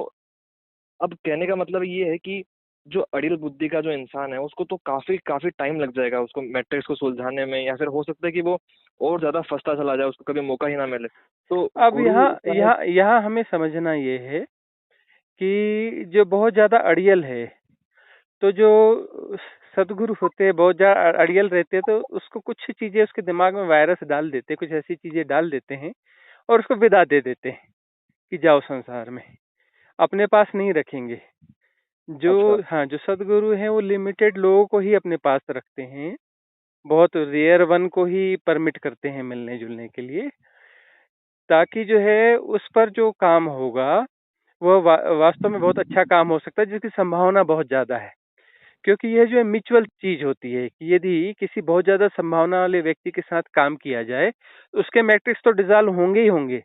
अब कहने का मतलब ये है कि जो अड़ियल बुद्धि का जो इंसान है, उसको तो काफी काफी टाइम लग जाएगा उसको मैट्रिक्स को सुलझाने में, या फिर हो सकता है कि वो और ज्यादा फंसता चला जाए, उसको कभी मौका ही ना मिले। तो अब गुरु यहाँ शायद। यहाँ यहाँ हमें समझना ये है कि जो बहुत ज्यादा अड़ियल है, तो जो सदगुरु होते हैं बहुत ज्यादा अड़ियल रहते हैं, तो उसको कुछ चीजें उसके दिमाग में वायरस डाल देते हैं, कुछ ऐसी चीजें डाल देते हैं और उसको विदा दे देते हैं कि जाओ संसार में, अपने पास नहीं रखेंगे। जो अच्छा। हाँ, जो सदगुरु हैं वो लिमिटेड लोगों को ही अपने पास रखते हैं, बहुत रेयर वन को ही परमिट करते हैं मिलने जुलने के लिए, ताकि जो है उस पर जो काम होगा वह वास्तव में बहुत अच्छा काम हो सकता है, जिसकी संभावना बहुत ज्यादा है। क्योंकि यह जो है म्यूचुअल चीज होती है कि यदि किसी बहुत ज्यादा संभावना वाले व्यक्ति के साथ काम किया जाए, तो उसके मैट्रिक्स तो डिसॉल्व होंगे ही होंगे।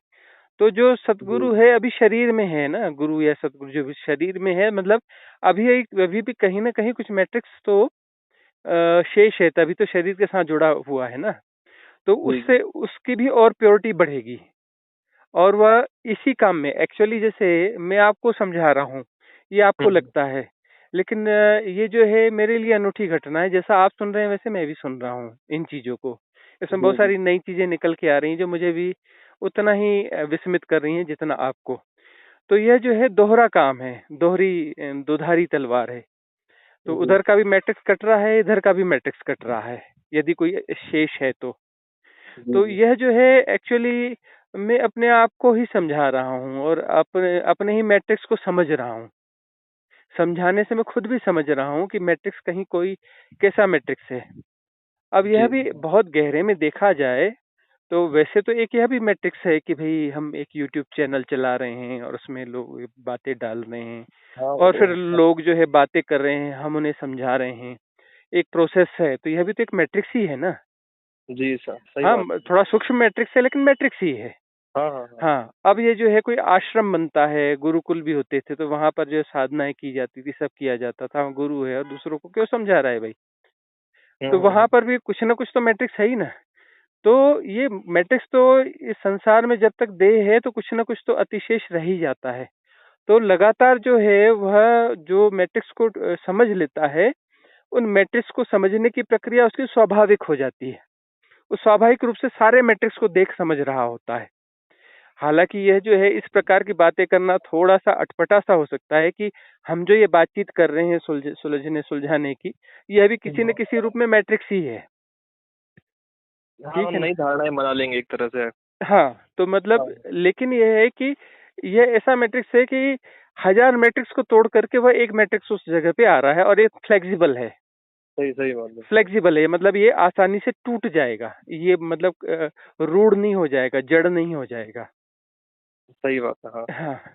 तो जो जी सतगुरु है अभी शरीर में है ना, गुरु या सतगुरु जो भी शरीर में है, मतलब अभी भी कहीं ना कहीं कुछ मैट्रिक्स तो शेष है, तभी तो शरीर के साथ जुड़ा हुआ है ना। तो जी जी। उससे उसकी भी और प्योरिटी बढ़ेगी, और वह इसी काम में एक्चुअली, जैसे मैं आपको समझा रहा हूँ, ये आपको हम्म। लगता है, लेकिन ये जो है मेरे लिए अनूठी घटना है। जैसा आप सुन रहे हैं वैसे मैं भी सुन रहा हूँ इन चीजों को। इसमें बहुत जी जी। सारी नई चीजें निकल के आ रही हैं जो मुझे भी उतना ही विस्मित कर रही हैं जितना आपको। तो यह जो है दोहरा काम है, दोधारी तलवार है। तो जी उधर का भी मैट्रिक्स कट रहा है, इधर का भी मैट्रिक्स कट रहा है, यदि कोई शेष है तो। जी तो जी। यह जो है एक्चुअली मैं अपने आप को ही समझा रहा हूँ और अपने अपने ही मैट्रिक्स को समझ रहा हूँ। समझाने से मैं खुद भी समझ रहा हूँ कि मैट्रिक्स कहीं कोई कैसा मैट्रिक्स है। अब यह जी भी बहुत गहरे में देखा जाए तो वैसे तो एक यह भी मैट्रिक्स है कि भाई हम एक यूट्यूब चैनल चला रहे हैं और उसमें लोग बातें डाल रहे हैं, हाँ और वो। फिर लोग जो है बातें कर रहे हैं, हम उन्हें समझा रहे हैं, एक प्रोसेस है, तो यह भी तो एक मैट्रिक्स ही है ना। जी सर, सही हाँ, बात है। थोड़ा सूक्ष्म मैट्रिक्स है लेकिन मैट्रिक्स ही है। हाँ हाँ हाँ। हाँ, अब ये जो है कोई आश्रम बनता है, गुरुकुल भी होते थे, तो वहां पर जो साधनाएं की जाती थी, सब किया जाता था, गुरु है और दूसरों को क्यों समझा रहा है भाई। तो वहां हम्म। पर भी कुछ ना कुछ तो मैट्रिक्स है ही ना। तो ये मैट्रिक्स तो इस संसार में जब तक देह है तो कुछ ना कुछ तो अतिशेष रह ही जाता है। तो लगातार जो है वह जो मैट्रिक्स को समझ लेता है, उन मैट्रिक्स को समझने की प्रक्रिया उसकी स्वाभाविक हो जाती है। वो स्वाभाविक रूप से सारे मैट्रिक्स को देख समझ रहा होता है। हालांकि यह जो है इस प्रकार की बातें करना थोड़ा सा अटपटा सा हो सकता है कि हम जो ये बातचीत कर रहे हैं सुलझने सुलझाने की, यह भी किसी न हम्म। किसी रूप में मैट्रिक्स ही है। हाँ, ठीक हम है ना। नई धारणाएं बना लेंगे एक तरह से। हाँ, तो मतलब हाँ। लेकिन यह है कि यह ऐसा मैट्रिक्स है कि 1000 मैट्रिक्स को तोड़ करके वह एक मैट्रिक्स उस जगह पे आ रहा है, और ये फ्लेक्सिबल है। सही सही बात है। फ्लेक्सिबल है मतलब ये आसानी से टूट जाएगा, ये मतलब रूढ़ नहीं हो जाएगा, जड़ नहीं हो जाएगा। सही बात है, हाँ। हाँ,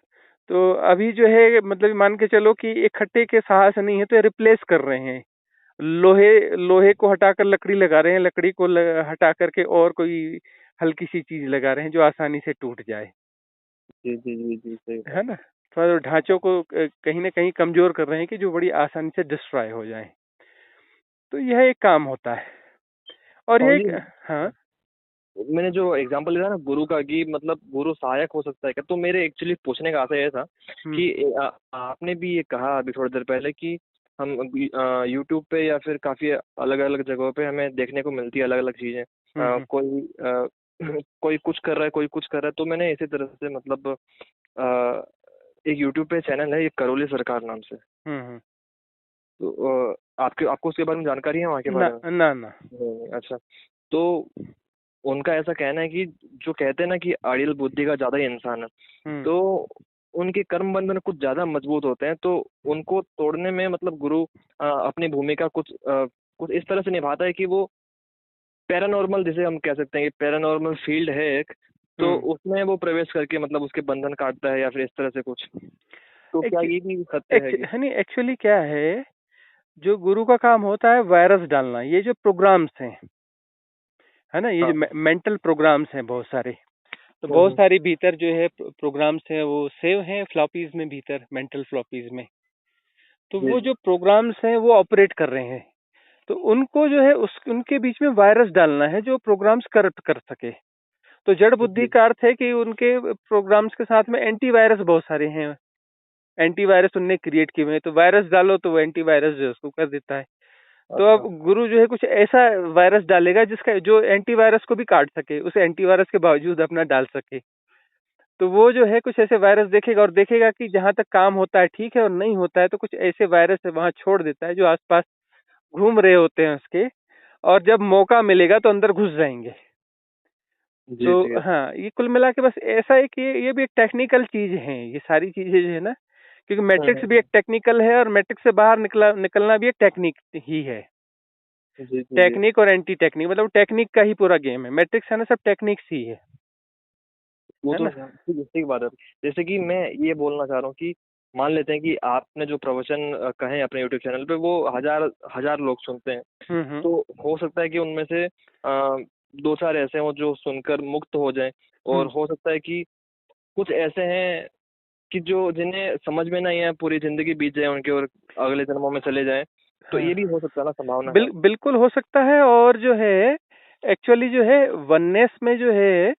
तो अभी जो है मतलब मान के चलो कि एक खट्टे के साहस नहीं है तो ये रिप्लेस कर रहे हैं, लोहे लोहे को हटाकर लकड़ी लगा रहे हैं, लकड़ी को हटा करके और कोई हल्की सी चीज लगा रहे हैं जो आसानी से टूट जाए, जी जी जी जी, सही है बात। ना। थोड़ा ढांचों को कहीं ना कहीं कमजोर कर रहे हैं कि जो बड़ी आसानी से डिस्ट्रॉय हो जाए। तो यह एक काम होता है। और ये और एक, ये हाँ। मैंने जो एग्जांपल लिया ना गुरु का, कि मतलब गुरु सहायक हो सकता है क्या, तो मेरे एक्चुअली पूछने का आशय ये था हम्म। कि आपने भी ये कहा अभी थोड़ी देर पहले कि हम यूट्यूब पे या फिर काफी अलग अलग जगहों पे हमें देखने को मिलती है अलग अलग चीजें। हम्म। कोई कोई कुछ कर रहा है, कोई कुछ कर रहा है, तो मैंने इसी तरह से मतलब एक यूट्यूब पे चैनल है, एक करौली सरकार नाम से। हम्म। तो आपके आपको उसके बारे में जानकारी है, वहाँ के ना बारे में? ना ना। अच्छा। तो उनका ऐसा कहना है कि जो कहते हैं ना कि अड़ियल बुद्धि का ज्यादा ही इंसान है, हम्म। तो उनके कर्म बंधन कुछ ज्यादा मजबूत होते हैं, तो उनको तोड़ने में मतलब गुरु अपनी भूमिका कुछ इस तरह से निभाता है कि वो पैरानॉर्मल, जिसे हम कह सकते हैं कि पैरानॉर्मल फील्ड है एक, तो हम्म। उसमें वो प्रवेश करके मतलब उसके बंधन काटता है या फिर इस तरह से कुछ। तो क्या ये भी सत्य है कि? नहीं, एक्चुअली क्या है, जो गुरु का काम होता है वायरस डालना, ये जो प्रोग्राम्स हैं, है ना, ये हाँ। जो मेंटल प्रोग्राम्स हैं बहुत सारे, तो बहुत हम्म। सारे भीतर जो है प्रोग्राम्स हैं वो सेव हैं फ्लॉपीज में, भीतर मेंटल फ्लॉपीज में। तो जी वो जी। जो प्रोग्राम्स हैं वो ऑपरेट कर रहे हैं, तो उनको जो है उस उनके बीच में वायरस डालना है जो प्रोग्राम्स करप्ट कर सके। तो जड़ बुद्धि जी का अर्थ है कि उनके प्रोग्राम्स के साथ में एंटीवायरस बहुत सारे हैं, एंटीवायरस उनने क्रिएट किए हुए हैं, तो वायरस डालो तो वो एंटीवायरस जो है उसको कर देता है। तो अब अच्छा। गुरु जो है कुछ ऐसा वायरस डालेगा जिसका जो एंटीवायरस को भी काट सके, उस एंटीवायरस के बावजूद अपना डाल सके। तो वो जो है कुछ ऐसे वायरस देखेगा और देखेगा कि जहां तक काम होता है ठीक है, और नहीं होता है तो कुछ ऐसे वायरस वहां छोड़ देता है जो आसपास घूम रहे होते हैं उसके, और जब मौका मिलेगा तो अंदर घुस जाएंगे। जी जी। तो हाँ, ये कुल मिला के बस ऐसा है कि ये भी एक टेक्निकल चीज है, ये सारी चीजें जो है ना, क्योंकि मैट्रिक्स भी एक हम्म। टेक्निकल है और मैट्रिक्स से बाहर निकलना भी एक टेक्निक ही है। जी जी जी। टेक्निक और एंटी टेक्निक, मतलब टेक्निक का ही पूरा गेम है, मैट्रिक्स है ना, सब टेक्निक्स ही वो है तो ना। ठीक ठीक बात है। जैसे कि मैं ये बोलना चाह रहा हूँ कि मान लेते हैं कि आपने जो प्रवचन कहे अपने यूट्यूब चैनल पे, वो हजार हजार लोग सुनते हैं, हम्म। तो हो सकता है कि उनमें से दो चार ऐसे हों जो सुनकर मुक्त हो जाएं, और हम्म। हो सकता है कि कुछ ऐसे हैं कि जो जिन्हें समझ में नहीं है, पूरी जिंदगी बीत जाए उनके और अगले जन्मों में चले जाएं। तो हाँ, ये भी हो सकता है ना, संभावना है? बिल्कुल हो सकता है। और जो है एक्चुअली जो है वननेस में जो है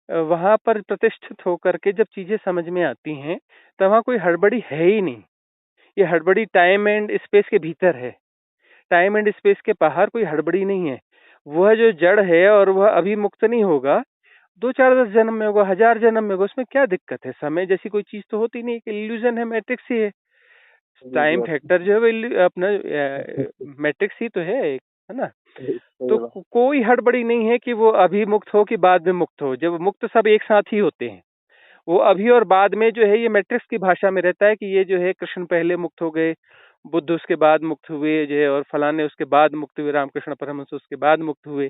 वहां पर प्रतिष्ठित होकर के जब चीजें समझ में आती हैं, तो वहां कोई हड़बड़ी है ही नहीं। ये हड़बड़ी टाइम एंड स्पेस के भीतर है, टाइम एंड स्पेस के बाहर कोई हड़बड़ी नहीं है। वह जो जड़ है और वह अभी मुक्त नहीं होगा, 2 4 10 जन्म में होगा, 1000 जन्म में होगा, उसमें क्या दिक्कत है। समय जैसी कोई चीज तो होती नहीं, इल्यूजन है, मैट्रिक्स ही है। जी जी। टाइम फैक्टर जो है वो अपना मैट्रिक्स ही तो है एक, है ना। सही तो बात। कोई हड़बड़ी नहीं है कि वो अभी मुक्त हो कि बाद में मुक्त हो, जब मुक्त सब एक साथ ही होते हैं। वो अभी और बाद में जो है ये मैट्रिक्स की भाषा में रहता है कि ये जो है कृष्ण पहले मुक्त हो गए, बुद्ध उसके बाद मुक्त हुए जो है, और फलाने उसके बाद मुक्त हुए, रामकृष्ण परमहंस उसके बाद मुक्त हुए।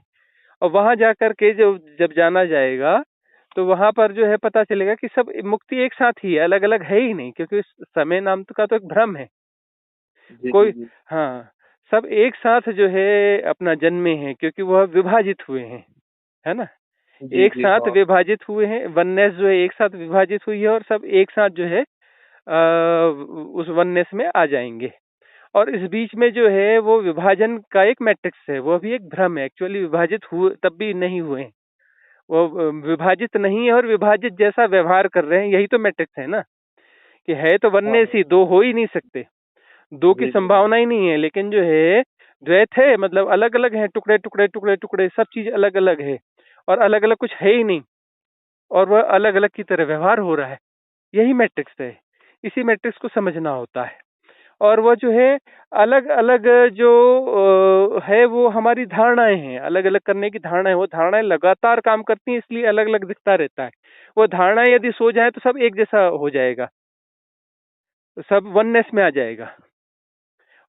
और वहां जाकर के जो जब जाना जाएगा तो वहां पर जो है पता चलेगा कि सब मुक्ति एक साथ ही है, अलग अलग है ही नहीं, क्योंकि इस समय नाम का तो एक भ्रम है जी जी कोई। जी। हाँ, सब एक साथ जो है अपना जन्मे हैं, क्योंकि वह विभाजित हुए हैं, है ना। जी एक जी। साथ हाँ। विभाजित हुए हैं, वननेस जो है एक साथ विभाजित हुई है, और सब एक साथ जो है उस वननेस में आ जाएंगे। और इस बीच में जो है वो विभाजन का एक मैट्रिक्स है, वो भी एक भ्रम है। एक्चुअली विभाजित हुए तब भी नहीं हुए हैं। वो विभाजित नहीं है और विभाजित जैसा व्यवहार कर रहे हैं, यही तो मैट्रिक्स है ना। कि है तो हाँ वननेस हाँ। ही, दो हो ही नहीं सकते, दो की जी जी। संभावना ही नहीं है। लेकिन जो है द्वैत है, मतलब अलग अलग है, टुकड़े टुकड़े टुकड़े टुकड़े, सब चीज अलग अलग है, और अलग अलग कुछ है ही नहीं, और वह अलग अलग की तरह व्यवहार हो रहा है। यही मैट्रिक्स है, इसी मैट्रिक्स को समझना होता है। और वह जो है अलग अलग जो है वो हमारी धारणाएं हैं, अलग अलग करने की धारणाएं, वो धारणाएं लगातार काम करती हैं, इसलिए अलग अलग दिखता रहता है। वो धारणाएं यदि सो जाए तो सब एक जैसा हो जाएगा, तो सब वननेस में आ जाएगा।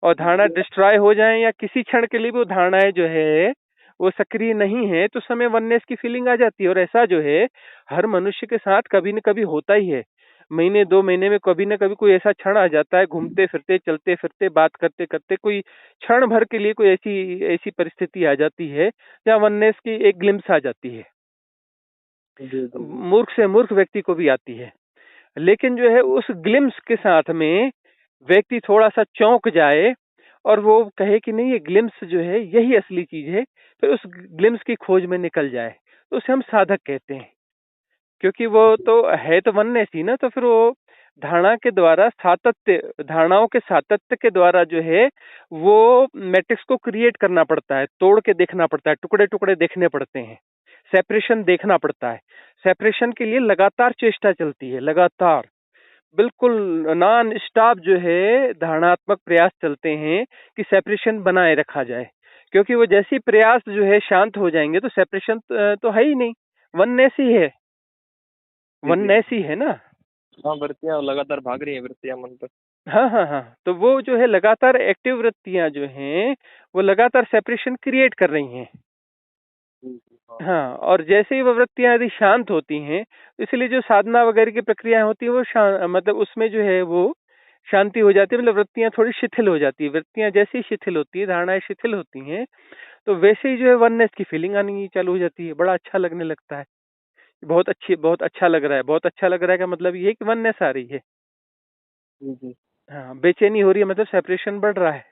और धारणा जी। डिस्ट्रॉय हो जाए या किसी क्षण के लिए भी वो धारणाएं जो है वो सक्रिय नहीं है, तो समय वननेस की फीलिंग आ जाती है। और ऐसा जो है हर मनुष्य के साथ कभी न कभी होता ही है। महीने 2 महीने में कभी न कभी कोई ऐसा क्षण आ जाता है, घूमते-फिरते, चलते-फिरते, बात करते-करते कोई क्षण भर के लिए कोई ऐसी ऐसी परिस्थिति आ जाती है, जहाँ वननेस की एक ग्लिम्प्स आ जाती है। जी, जी, जी। मूर्ख से मूर्ख व्यक्ति को भी आती है। लेकिन जो है उस ग्लिम्प्स के साथ में व्यक्ति थोड़ा-सा चौंक जाए और वो कहे कि नहीं ये ग्लिम्प्स जो है यही असली चीज़ है, फिर उस ग्लिम्प्स की खोज में निकल जाए, तो उसे हम साधक कहते हैं। क्योंकि वो तो है तो वननेस ही ना, तो फिर वो धारणा के द्वारा सातत्य, धारणाओं के सातत्य के द्वारा जो है वो मैट्रिक्स को क्रिएट करना पड़ता है, तोड़ के देखना पड़ता है, टुकड़े-टुकड़े देखने पड़ते हैं, सेपरेशन देखना पड़ता है। सेपरेशन के लिए लगातार चेष्टा चलती है, लगातार, बिल्कुल नॉन स्टॉप जो है धारणात्मक प्रयास चलते हैं कि सेपरेशन बनाए रखा जाए। क्योंकि वो जैसी प्रयास जो है शांत हो जाएंगे तो सेपरेशन तो है ही नहीं, वननेस ही है, जी, जी। वननेस ही है ना। हाँ, वृत्तियाँ लगातार भाग रही हैं, वृत्तियाँ मन पर। हाँ हाँ हाँ, तो वो जो है लगातार एक्टिव वृत्तियां जो हैं वो लगातार सेपरेशन क्रिएट कर रही हैं। जी, जी, हाँ। हाँ, और जैसे ही वो वृत्तियां यदि शांत होती हैं, तो इसलिए जो साधना वगैरह की प्रक्रियाएं होती हैं वो मतलब उसमें जो है वो शांति हो जाती है, मतलब वृत्तियां थोड़ी शिथिल हो जाती है। वृत्तियां जैसे ही शिथिल होती है, धारणाएं शिथिल होती हैं, तो वैसे ही जो है वननेस की फीलिंग आनी चालू हो जाती है, बड़ा अच्छा लगने लगता है। बहुत अच्छा लग रहा है, बहुत अच्छा लग रहा है का मतलब ये है कि वननेस आ रही है। जी, जी। हाँ, बेचैनी हो रही है मतलब सेपरेशन बढ़ रहा है।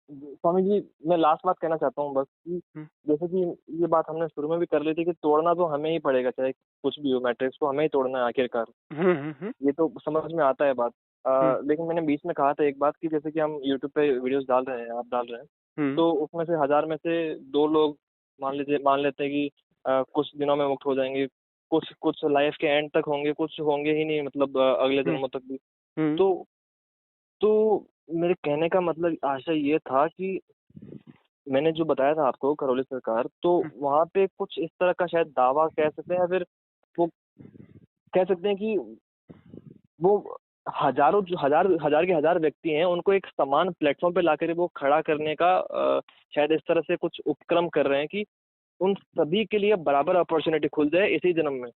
स्वामी जी, मैं लास्ट बात कहना चाहता हूँ बस कि हम्म जैसे कि ये बात हमने शुरू में भी कर ली थी कि तोड़ना तो हमें ही पड़ेगा, चाहे कुछ भी हो, मैट्रिक्स को हमें ही तोड़ना है आखिरकार। हम्म। ये तो समझ में आता है बात। हम्म लेकिन मैंने बीच में कहा था एक बात कि जैसे कि हम यूट्यूब पे वीडियोस डाल रहे हैं, आप डाल रहे हैं, हम्म तो उसमें से 1000 में से 2 लोग मान लेते हैं कि कुछ दिनों में मुक्त हो जाएंगे, कुछ कुछ लाइफ के एंड तक होंगे, कुछ होंगे ही नहीं, मतलब अगले हम्म जन्मों तक भी। हम्म तो तो मेरे कहने का मतलब आशय ये था कि मैंने जो बताया था आपको करौली सरकार, तो हम्म वहाँ पे कुछ इस तरह का शायद दावा कह सकते हैं, या फिर वो कह सकते हैं कि वो हजारों जो हजार हजार के हजार व्यक्ति हैं, उनको एक समान प्लेटफॉर्म पे लाकर वो खड़ा करने का शायद इस तरह से कुछ उपक्रम कर रहे हैं कि उन सभी के लिए बराबर अपॉर्चुनिटी खुल जाए इसी जन्म में।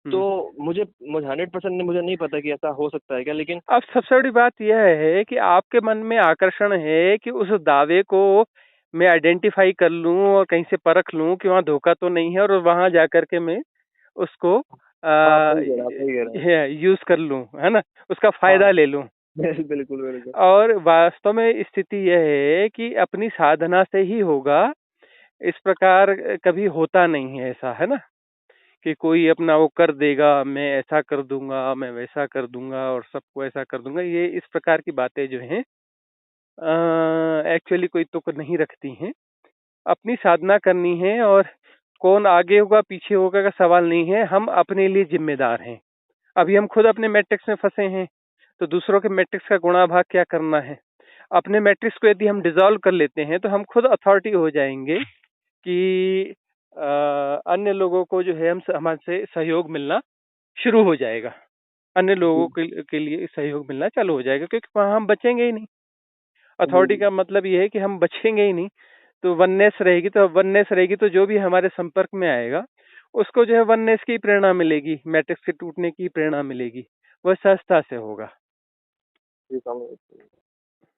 तो हम्म। मुझे मुझे 100% मुझे नहीं पता कि ऐसा हो सकता है क्या, लेकिन अब सबसे बड़ी बात यह है कि आपके मन में आकर्षण है कि उस दावे को मैं आइडेंटिफाई कर लूं और कहीं से परख लूं कि वहाँ धोखा तो नहीं है, और वहां जाकर के मैं उसको हाँ, सही कह रहे हैं आप, सही कह रहे हैं। यूज कर लूं, है ना, उसका हाँ, फायदा ले लूं। बिल्कुल बिल्कुल। और वास्तव में स्थिति यह है कि अपनी साधना से ही होगा, इस प्रकार कभी होता नहीं है ऐसा, है ना, कि कोई अपना वो कर देगा, मैं ऐसा कर दूंगा, मैं वैसा कर दूंगा और सबको ऐसा कर दूंगा, ये इस प्रकार की बातें जो हैं एक्चुअली कोई तुक नहीं रखती हैं। अपनी साधना करनी है, और कौन आगे होगा पीछे होगा का सवाल नहीं है, हम अपने लिए जिम्मेदार हैं। अभी हम खुद अपने मैट्रिक्स में फंसे हैं, तो दूसरों के मैट्रिक्स का गुणा भाग क्या करना है। अपने मैट्रिक्स को यदि हम डिसॉल्व कर लेते हैं तो हम खुद अथॉरिटी हो जाएंगे कि अन्य लोगों को जो है हम हमसे सहयोग मिलना शुरू हो जाएगा, अन्य जी, लोगों के लिए सहयोग मिलना चालू हो जाएगा, क्योंकि वहाँ हम बचेंगे ही नहीं। जी, अथॉरिटी जी, का मतलब ये है कि हम बचेंगे ही नहीं। तो वननेस रहेगी तो जो भी हमारे संपर्क में आएगा उसको जो है वननेस की प्रेरणा मिलेगी, मैट्रिक्स के टूटने की प्रेरणा मिलेगी, वह सहजता से होगा। जी, समझ।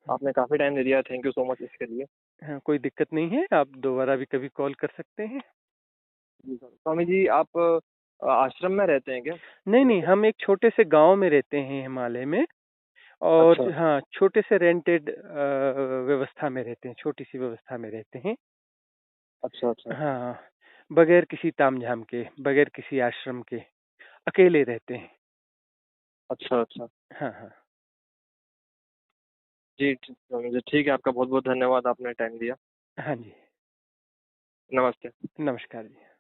आपने काफी टाइम दे दिया, थैंक यू सो मच इसके लिए। हाँ, कोई दिक्कत नहीं है, आप दोबारा भी कभी कॉल कर सकते हैं। जी सर। स्वामी जी, आप आश्रम में रहते हैं क्या? नहीं नहीं, हम एक छोटे से गांव में रहते हैं हिमालय में, और अच्छा, हाँ छोटे से रेंटेड व्यवस्था में रहते हैं, छोटी सी व्यवस्था में रहते हैं। अच्छा, अच्छा, हाँ, बगैर किसी तामझाम के, बगैर किसी आश्रम के, अकेले रहते हैं। अच्छा, अच्छा। हाँ हाँ। जी, स्वामी जी, ठीक है, आपका बहुत बहुत धन्यवाद, आपने टाइम दिया। हाँ जी। नमस्ते। नमस्कार जी।